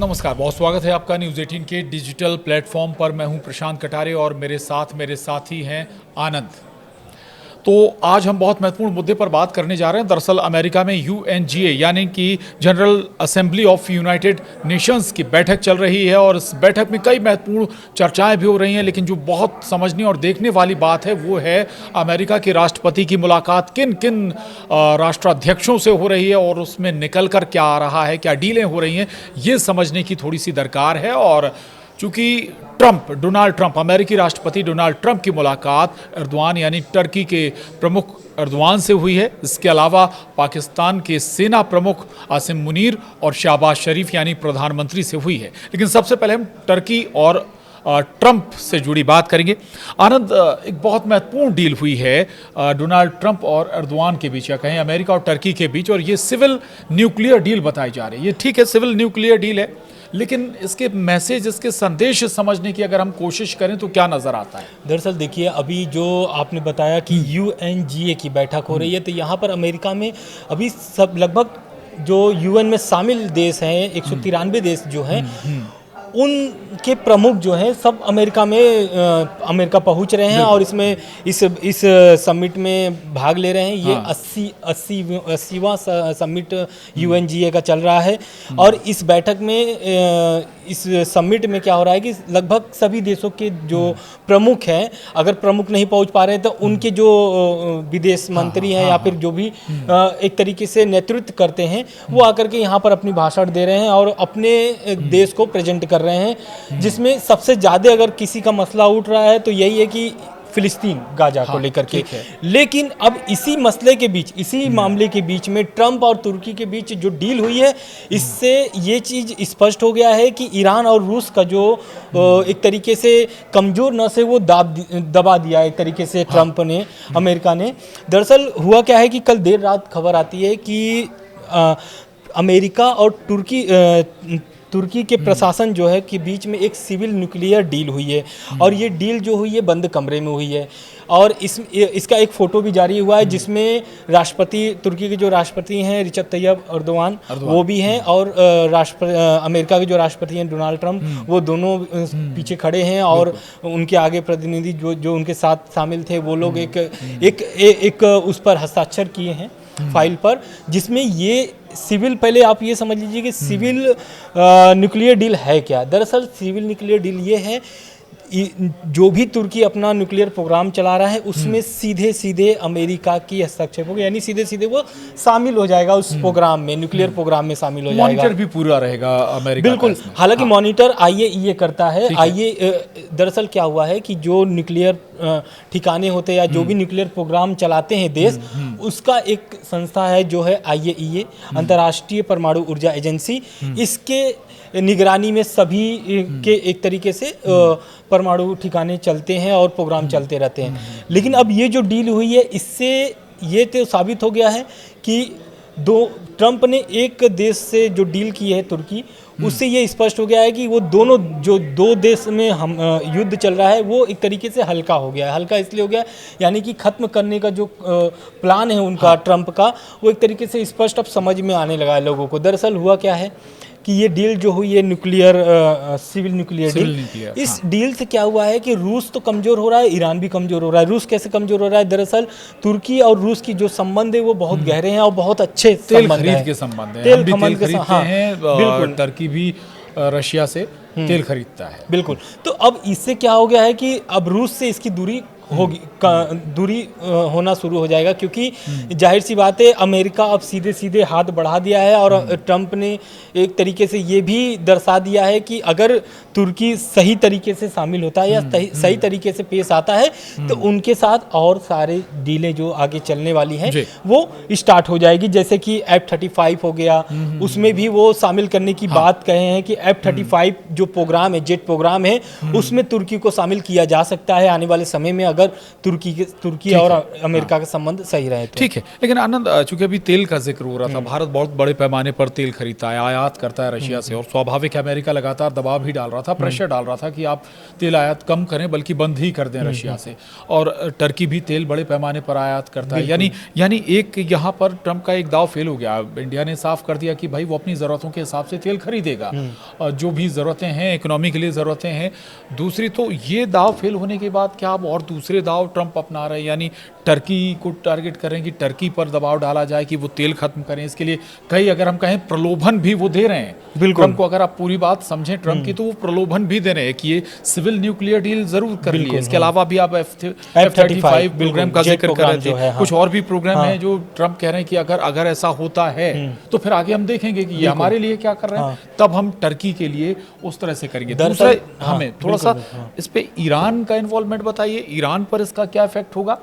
नमस्कार, बहुत स्वागत है आपका न्यूज़ 18 के डिजिटल प्लेटफॉर्म पर। मैं हूं प्रशांत कटारे और मेरे साथी हैं आनंद। तो आज हम बहुत महत्वपूर्ण मुद्दे पर बात करने जा रहे हैं। दरअसल अमेरिका में UNGA यानी कि general assembly of United Nations की बैठक चल रही है और इस बैठक में कई महत्वपूर्ण चर्चाएं भी हो रही हैं। लेकिन जो बहुत समझने और देखने वाली बात है वो है अमेरिका के राष्ट्रपति की मुलाकात किन किन राष्ट्राध्यक्षों से हो रही है और उसमें निकल कर क्या आ रहा है, क्या डीलें हो रही हैं, ये समझने की थोड़ी सी दरकार है। और चूंकि डोनाल्ड ट्रंप, अमेरिकी राष्ट्रपति डोनाल्ड ट्रंप की मुलाकात एर्दोआन यानी टर्की के प्रमुख एर्दोआन से हुई है, इसके अलावा पाकिस्तान के सेना प्रमुख आसिम मुनीर और शहबाज शरीफ यानी प्रधानमंत्री से हुई है। लेकिन सबसे पहले हम टर्की और ट्रंप से जुड़ी बात करेंगे। आनंद, एक बहुत महत्वपूर्ण डील हुई है डोनाल्ड ट्रंप और एर्दोआन के बीच, या कहें अमेरिका और टर्की के बीच, और ये सिविल न्यूक्लियर डील बताई जा रही है। ये ठीक है, सिविल न्यूक्लियर डील है, लेकिन इसके मैसेज, इसके संदेश समझने की अगर हम कोशिश करें तो क्या नजर आता है? दरअसल देखिए, अभी जो आपने बताया कि UNGA की बैठक हो रही है, तो यहाँ पर अमेरिका में अभी सब लगभग जो UN में शामिल देश हैं 193 देश जो हैं, उनके प्रमुख जो हैं सब अमेरिका पहुंच रहे हैं और इसमें इस समिट में भाग ले रहे हैं। ये 80वां समिट UNGA का चल रहा है। और इस बैठक में इस समिट में क्या हो रहा है कि लगभग सभी देशों के जो प्रमुख हैं, अगर प्रमुख नहीं पहुंच पा रहे हैं तो उनके जो विदेश मंत्री हैं या फिर जो भी एक तरीके से नेतृत्व करते हैं, वो आकर के यहाँ पर अपनी भाषण दे रहे हैं और अपने देश को प्रेजेंट कर रहे हैं। जिसमें सबसे ज़्यादा अगर किसी का मसला उठ रहा है तो यही है कि फिलिस्तीन, गाजा को लेकर के। लेकिन अब इसी मसले के बीच, इसी मामले के बीच में ट्रंप और तुर्की के बीच जो डील हुई है, इससे ये चीज़ स्पष्ट हो गया है कि ईरान और रूस का जो एक तरीके से कमज़ोर न से वो दबा दिया एक तरीके से ट्रंप ने, अमेरिका ने। दरअसल हुआ क्या है कि कल देर रात खबर आती है कि अमेरिका और तुर्की के प्रशासन जो है के बीच में एक सिविल न्यूक्लियर डील हुई है। और ये डील जो हुई है बंद कमरे में हुई है। और इसका एक फ़ोटो भी जारी हुआ है जिसमें तुर्की के जो राष्ट्रपति हैं रिसेप तैयब एर्दोआन वो भी हैं, और अमेरिका के जो राष्ट्रपति हैं डोनाल्ड ट्रंप, वो दोनों पीछे खड़े हैं। और उनके आगे प्रतिनिधि जो उनके साथ शामिल थे, वो लोग एक उस पर हस्ताक्षर किए हैं फाइल पर, जिसमें ये सिविल, पहले आप ये समझ लीजिए कि सिविल न्यूक्लियर डील है क्या। दरअसल सिविल न्यूक्लियर डील ये है, जो भी तुर्की अपना न्यूक्लियर प्रोग्राम चला रहा है उसमें सीधे अमेरिका की हस्तक्षेप होगा, यानी सीधे वो शामिल हो जाएगा उस प्रोग्राम में, न्यूक्लियर प्रोग्राम में शामिल हो जाएगा। मॉनिटर भी पूरा रहेगा अमेरिका, बिल्कुल। हालांकि मॉनिटर IAEA करता है। दरअसल क्या हुआ है कि जो न्यूक्लियर ठिकाने होते हैं या जो भी न्यूक्लियर प्रोग्राम चलाते हैं देश, उसका एक संस्था है जो है IAEA, अंतर्राष्ट्रीय परमाणु ऊर्जा एजेंसी। इसके निगरानी में सभी के एक तरीके से परमाणु ठिकाने चलते हैं और प्रोग्राम चलते रहते हैं। लेकिन अब ये जो डील हुई है, इससे ये तो साबित हो गया है कि ट्रंप ने एक देश से जो डील की है तुर्की, उससे ये स्पष्ट हो गया है कि वो दो देश में युद्ध चल रहा है वो एक तरीके से हल्का हो गया है। हल्का इसलिए हो गया यानी कि खत्म करने का जो प्लान है उनका, ट्रंप का, वो एक तरीके से स्पष्ट अब समझ में आने लगा है लोगों को। दरअसल हुआ क्या है कि ये डील जो हुई है सिविल न्यूक्लियर डील, इस डील से क्या हुआ है कि रूस तो कमज़ोर हो रहा है, ईरान भी कमज़ोर हो रहा है। रूस कैसे कमज़ोर हो रहा है? दरअसल तुर्की और रूस की जो संबंध है वो बहुत गहरे हैं और बहुत अच्छे तेल खरीद के संबंध हैं। तेल खरीदते हैं, टर्की भी रशिया से तेल खरीदता है। बिल्कुल। तो अब इससे क्या हो गया है कि अब रूस से इसकी दूरी होना शुरू हो जाएगा, क्योंकि जाहिर सी बात है अमेरिका अब सीधे हाथ बढ़ा दिया है। और ट्रंप ने एक तरीके से ये भी दर्शा दिया है कि अगर तुर्की सही तरीके से शामिल होता है या सही तरीके से पेश आता है तो उनके साथ और सारे डीलें जो आगे चलने वाली हैं वो स्टार्ट हो जाएगी। जैसे कि F-35 हो गया, उसमें भी वो शामिल करने की बात कहे हैं कि F-35 जो प्रोग्राम है, जेट प्रोग्राम है, उसमें तुर्की को शामिल किया जा सकता है आने वाले समय में, अगर तुर्की और अमेरिका का संबंध सही रहे तो। ठीक है, लेकिन आनंद, चूंकि अभी तेल का जिक्र हो रहा था, भारत बहुत बड़े पैमाने पर तेल खरीदता है, आयात करता है रशिया से, और स्वाभाविक है अमेरिका लगातार दबाव भी डाल रहा था, प्रेशर डाल रहा था कि आप तेल आयात कम करें, बल्कि बंद ही कर दें रशिया से। और टर्की भी तेल बड़े पैमाने पर आयात करता है। यानी एक यहाँ पर ट्रंप का एक दाव फेल हो गया। इंडिया ने साफ कर दिया कि भाई वो अपनी ज़रूरतों के हिसाब से तेल खरीदेगा, और जो भी ज़रूरतें हैं, इकोनॉमी के लिए ज़रूरतें हैं। दूसरी तो ये दाव फेल होने के बाद क्या अब और दूसरे दाव ट्रंप अपना रहे हैं, यानी टर्की को टारगेट करें कि टर्की पर दबाव डाला जाए कि वो तेल खत्म करें। इसके लिए कई, अगर हम कहें, प्रलोभन भी वो दे रहे हैं ट्रंप को। अगर आप पूरी बात समझें ट्रंप की, तो वो प्रलोभन भी दे रहे हैं कि ये सिविल न्यूक्लियर डील जरूर कर लिए। इसके अलावा भी आप F-35 प्रोग्राम का जिक्र कर रहे थे, कुछ और भी प्रोग्राम है जो ट्रंप कह रहे हैं कि अगर ऐसा होता है तो फिर आगे हम देखेंगे कि ये हमारे लिए क्या कर रहे हैं, तब हम टर्की के लिए उस तरह से करेंगे। दूसरा, हमें थोड़ा सा इस पे ईरान का इन्वॉल्वमेंट बताइए, ईरान पर इसका क्या इफेक्ट होगा?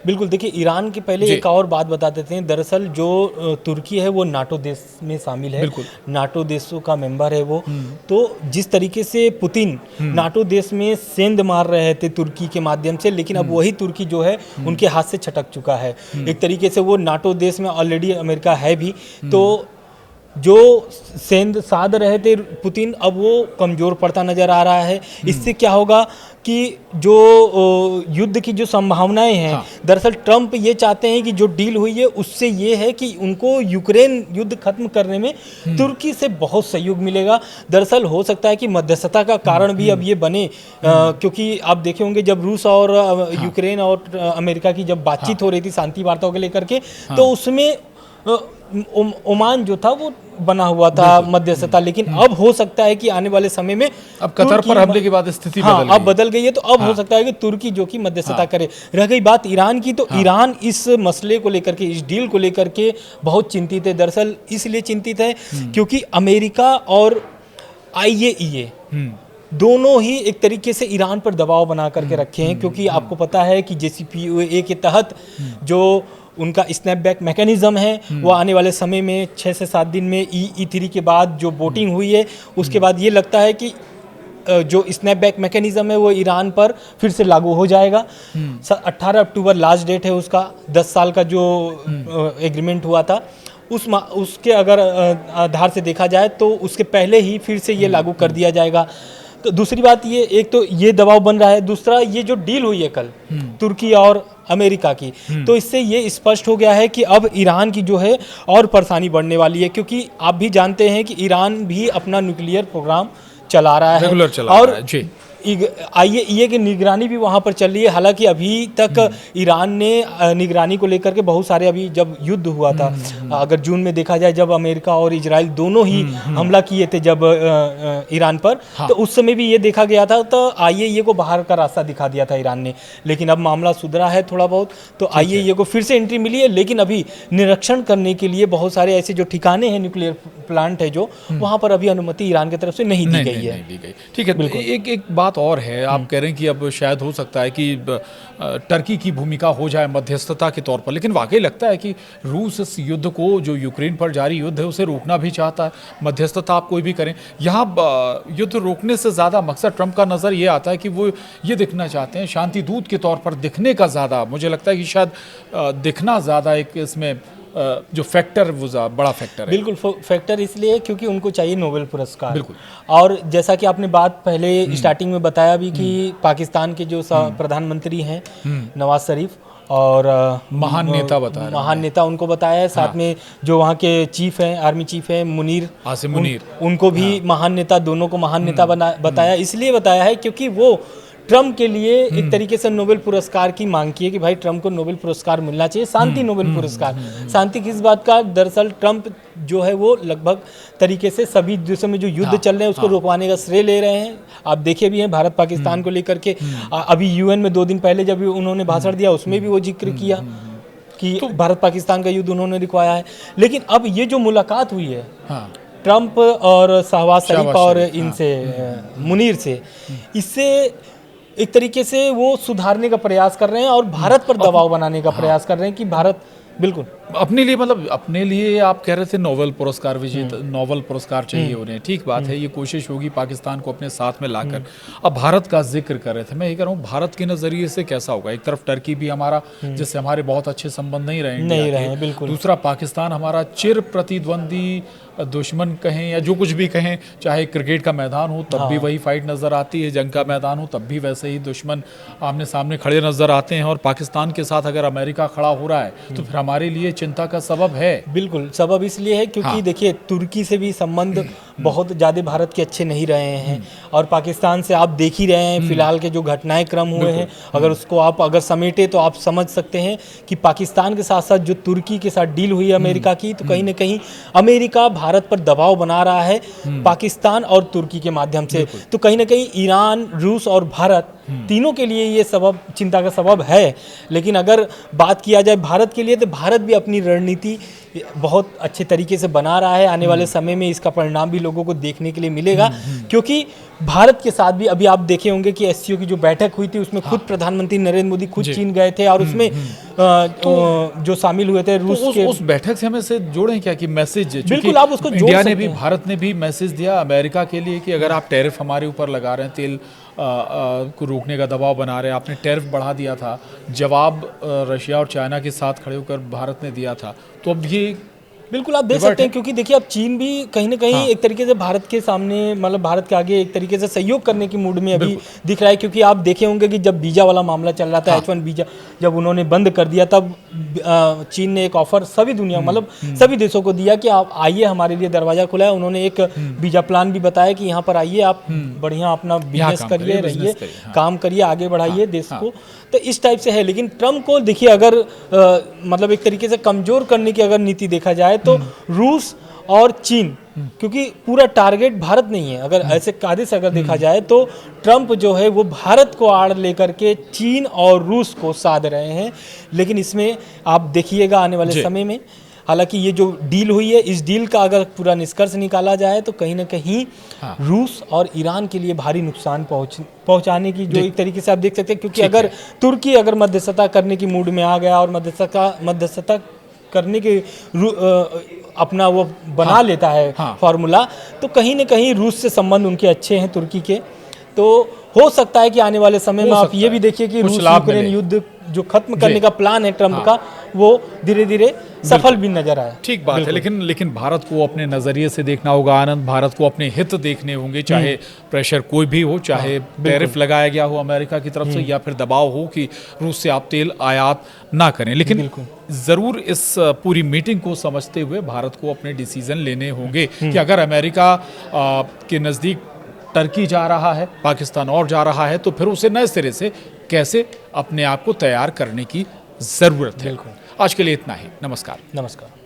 बिल्कुल, देखिए ईरान के पहले एक और बात बता देते हैं। दरअसल जो तुर्की है वो नाटो देश में शामिल है, नाटो देशों का मेंबर है वो। तो जिस तरीके से पुतिन नाटो देश में सेंध मार रहे थे तुर्की के माध्यम से, लेकिन अब वही तुर्की जो है उनके हाथ से छटक चुका है। एक तरीके से वो नाटो देश में ऑलरेडी अमेरिका है भी, तो जो सेंध साध रहे थे पुतिन, अब वो कमज़ोर पड़ता नज़र आ रहा है। इससे क्या होगा कि जो युद्ध की जो संभावनाएं हैं, दरअसल ट्रंप ये चाहते हैं कि जो डील हुई है उससे ये है कि उनको यूक्रेन युद्ध खत्म करने में तुर्की से बहुत सहयोग मिलेगा। दरअसल हो सकता है कि मध्यस्थता का कारण भी अब ये बने, क्योंकि आप देखे होंगे जब रूस और यूक्रेन और अमेरिका की जब बातचीत हो रही थी शांति वार्ताओं को लेकर के, तो उसमें ओमान जो था वो बना हुआ था मध्यस्थता। लेकिन अब हो सकता है कि आने वाले समय में अब कतर पर हमले के बाद स्थिति बदल गई है, तो अब हो सकता है कि तुर्की जो कि मध्यस्थता करे। रह गई बात ईरान की, तो ईरान इस मसले को लेकर के, इस डील को लेकर के बहुत चिंतित है। दरअसल इसलिए चिंतित है क्योंकि अमेरिका और IAEA दोनों ही एक तरीके से ईरान पर दबाव बना करके रखे हैं, क्योंकि आपको पता है कि JCPOA के तहत जो उनका स्नैपबैक मैकेनिज्म है वो आने वाले समय में 6 से 7 दिन में E3 के बाद जो वोटिंग हुई है उसके बाद ये लगता है कि जो स्नैपबैक मैकेनिज्म है वो ईरान पर फिर से लागू हो जाएगा। 18 अक्टूबर लास्ट डेट है उसका। 10 साल का जो एग्रीमेंट हुआ था उसके अगर आधार से देखा जाए तो उसके पहले ही फिर से ये लागू कर दिया जाएगा। तो दूसरी बात ये, एक तो ये दबाव बन रहा है, दूसरा ये जो डील हुई है कल तुर्की और अमेरिका की, तो इससे ये स्पष्ट हो गया है कि अब ईरान की जो है और परेशानी बढ़ने वाली है, क्योंकि आप भी जानते हैं कि ईरान भी अपना न्यूक्लियर प्रोग्राम चला रहा है, रेगुलर चला रहा है। IAEA की निगरानी भी वहाँ पर चल रही है। हालांकि अभी तक ईरान ने निगरानी को लेकर के बहुत सारे, अभी जब युद्ध हुआ था, अगर जून में देखा जाए, जब अमेरिका और इजराइल दोनों ही हमला किए थे जब ईरान पर, तो उस समय भी ये देखा गया था, तो IAEA को बाहर का रास्ता दिखा दिया था ईरान ने। लेकिन अब मामला सुधरा है थोड़ा बहुत, तो IAEA को फिर से एंट्री मिली है, लेकिन अभी निरीक्षण करने के लिए बहुत सारे ऐसे जो ठिकाने हैं, न्यूक्लियर प्लांट है जो, वहाँ पर अभी अनुमति ईरान की तरफ से नहीं दी गई है। ठीक है, एक बात और है, आप कह रहे हैं कि अब शायद हो सकता है कि टर्की की भूमिका हो जाए मध्यस्थता के तौर पर, लेकिन वाकई लगता है कि रूस इस युद्ध को, जो यूक्रेन पर जारी युद्ध है, उसे रोकना भी चाहता है। मध्यस्थता आप कोई भी करें, यहाँ युद्ध रोकने से ज़्यादा मकसद ट्रंप का नज़र ये आता है कि वो ये दिखना चाहते हैं, शांति दूत के तौर पर दिखने का ज़्यादा, मुझे लगता है कि शायद दिखना ज़्यादा एक इसमें जो फैक्टर, वो बड़ा फैक्टर है। बिल्कुल फैक्टर इसलिए क्योंकि उनको चाहिए नोबेल पुरस्कार। बिल्कुल। और जैसा कि आपने बात पहले स्टार्टिंग में बताया भी कि पाकिस्तान के जो प्रधानमंत्री हैं नवाज शरीफ, और महान नेता बताया, महान नेता उनको बताया है, साथ में जो वहाँ के चीफ हैं, आर्मी चीफ हैं मुनीर, आसिम मुनीर, उनको भी महान नेता, दोनों को महान नेता बताया। इसलिए बताया है क्योंकि वो ट्रंप के लिए एक तरीके से नोबेल पुरस्कार की मांग की है कि भाई ट्रंप को नोबेल पुरस्कार मिलना चाहिए, शांति नोबेल पुरस्कार। शांति किस बात का? दरअसल ट्रंप जो है वो लगभग तरीके से सभी देशों में जो युद्ध चल रहे हैं उसको रोकवाने का श्रेय ले रहे हैं। आप देखे भी हैं भारत पाकिस्तान को लेकर के, अभी UN में 2 दिन पहले जब उन्होंने भाषण दिया उसमें भी वो जिक्र किया कि भारत पाकिस्तान का युद्ध उन्होंने रुकवाया है। लेकिन अब ये जो मुलाकात हुई है ट्रंप और शहबाज शरीफ और इनसे मुनीर से, इससे एक तरीके से वो सुधारने का प्रयास कर रहे हैं और भारत पर दबाव बनाने का प्रयास कर रहे हैं कि भारत बिल्कुल। अपने लिए मतलब अपने लिए आप कह रहे थे नोबेल पुरस्कार विजेता, नोबेल पुरस्कार चाहिए उन्हें, ठीक बात है, ये कोशिश होगी पाकिस्तान को अपने साथ में लाकर। अब भारत का जिक्र कर रहे थे, मैं ये कह रहा हूँ भारत के नज़रिए से कैसा होगा? एक तरफ टर्की भी हमारा, जिससे हमारे बहुत अच्छे संबंध नहीं रहे इंडिया नहीं के। रहे, बिल्कुल। दूसरा पाकिस्तान हमारा चिर प्रतिद्वंदी, दुश्मन कहें या जो कुछ भी कहें, चाहे क्रिकेट का मैदान हो तब भी वही फाइट नज़र आती है, जंग का मैदान हो तब भी वैसे ही दुश्मन आमने सामने खड़े नज़र आते हैं। और पाकिस्तान के साथ अगर अमेरिका खड़ा हो रहा है तो फिर हमारे लिए चिंता का सबब है। बिल्कुल, सबब इसलिए है क्योंकि देखिए तुर्की से भी संबंध बहुत ज़्यादा भारत के अच्छे नहीं रहे हैं, और पाकिस्तान से आप देख ही रहे हैं फिलहाल के जो घटनाएं क्रम हुए हैं, अगर उसको आप अगर समेटे तो आप समझ सकते हैं कि पाकिस्तान के साथ साथ जो तुर्की के साथ डील हुई है अमेरिका की, तो कहीं ना कहीं अमेरिका भारत पर दबाव बना रहा है पाकिस्तान और तुर्की के माध्यम से। तो कहीं ना कहीं ईरान, रूस और भारत तीनों के लिए ये सबब चिंता का सबब है। लेकिन अगर बात किया जाए भारत के लिए, तो भारत भी अपनी रणनीति बहुत अच्छे तरीके से बना रहा है। आने वाले समय में इसका परिणाम भी लोगों को देखने के लिए मिलेगा, क्योंकि भारत के साथ भी अभी आप देखे होंगे कि एससीओ की जो बैठक हुई थी उसमें खुद प्रधानमंत्री नरेंद्र मोदी खुद चीन गए थे, और उसमें जो शामिल हुए थे रूस के। उस बैठक से हमें से जोड़ें क्या कि मैसेज, बिल्कुल आप उसको जोड़ इंडिया ने सकते भी, हैं। भारत ने भी मैसेज दिया अमेरिका के लिए कि अगर आप टैरिफ हमारे ऊपर लगा रहे हैं, तेल को रोकने का दबाव बना रहे हैं, आपने टैरिफ बढ़ा दिया था, जवाब रशिया और चाइना के साथ खड़े होकर भारत ने दिया था, तो अब ये बिल्कुल आप देख सकते हैं, क्योंकि देखिए अब चीन भी कहीं ना कहीं एक तरीके से भारत के सामने, मतलब भारत के आगे एक तरीके से सहयोग करने की मूड में अभी दिख रहा है। क्योंकि आप देखे होंगे कि जब वीजा वाला मामला चल रहा था, H1 वीजा जब उन्होंने बंद कर दिया, तब चीन ने एक ऑफर सभी दुनिया मतलब सभी देशों को दिया कि आप आइए, हमारे लिए दरवाजा खुला है। उन्होंने एक वीजा प्लान भी बताया कि यहाँ पर आइए, आप बढ़िया अपना बिजनेस करिए, रहिए, काम करिए, आगे बढ़ाइए देश को। तो इस टाइप से है। लेकिन ट्रम्प को देखिए अगर मतलब एक तरीके से कमजोर करने की अगर नीति देखा जाए तो रूस और चीन, क्योंकि पूरा टारगेट भारत नहीं है, अगर ऐसे कायदे से अगर देखा जाए तो ट्रम्प जो है वो भारत को आड़ लेकर के चीन और रूस को साध रहे हैं। लेकिन इसमें आप देखिएगा आने वाले समय में, हालांकि ये जो डील हुई है, इस डील का अगर पूरा निष्कर्ष निकाला जाए तो कहीं ना कहीं रूस और ईरान के लिए भारी नुकसान पहुंचाने की जो एक तरीके से आप देख सकते हैं। क्योंकि अगर तुर्की अगर मध्यस्थता करने की मूड में आ गया और मध्यस्थता करने के अपना वो बना लेता है फॉर्मूला, तो कहीं ना कहीं रूस से संबंध उनके अच्छे हैं तुर्की के, तो हो सकता है कि आने वाले समय में आप ये भी देखिए कि रूस यूक्रेन युद्ध जो खत्म करने का प्लान है ट्रम्प का, वो धीरे धीरे सफल भी नजर आया। ठीक बात है, लेकिन भारत को अपने नज़रिए से देखना होगा आनंद, भारत को अपने हित देखने होंगे, चाहे प्रेशर कोई भी हो, चाहे टैरिफ लगाया गया हो अमेरिका की तरफ से, या फिर दबाव हो कि रूस से आप तेल आयात ना करें। लेकिन ज़रूर इस पूरी मीटिंग को समझते हुए भारत को अपने डिसीजन लेने होंगे कि अगर अमेरिका के नज़दीक टर्की जा रहा है, पाकिस्तान और जा रहा है, तो फिर उसे नए सिरे से कैसे अपने आप को तैयार करने की ज़रूरत है। आज के लिए इतना ही। नमस्कार। नमस्कार।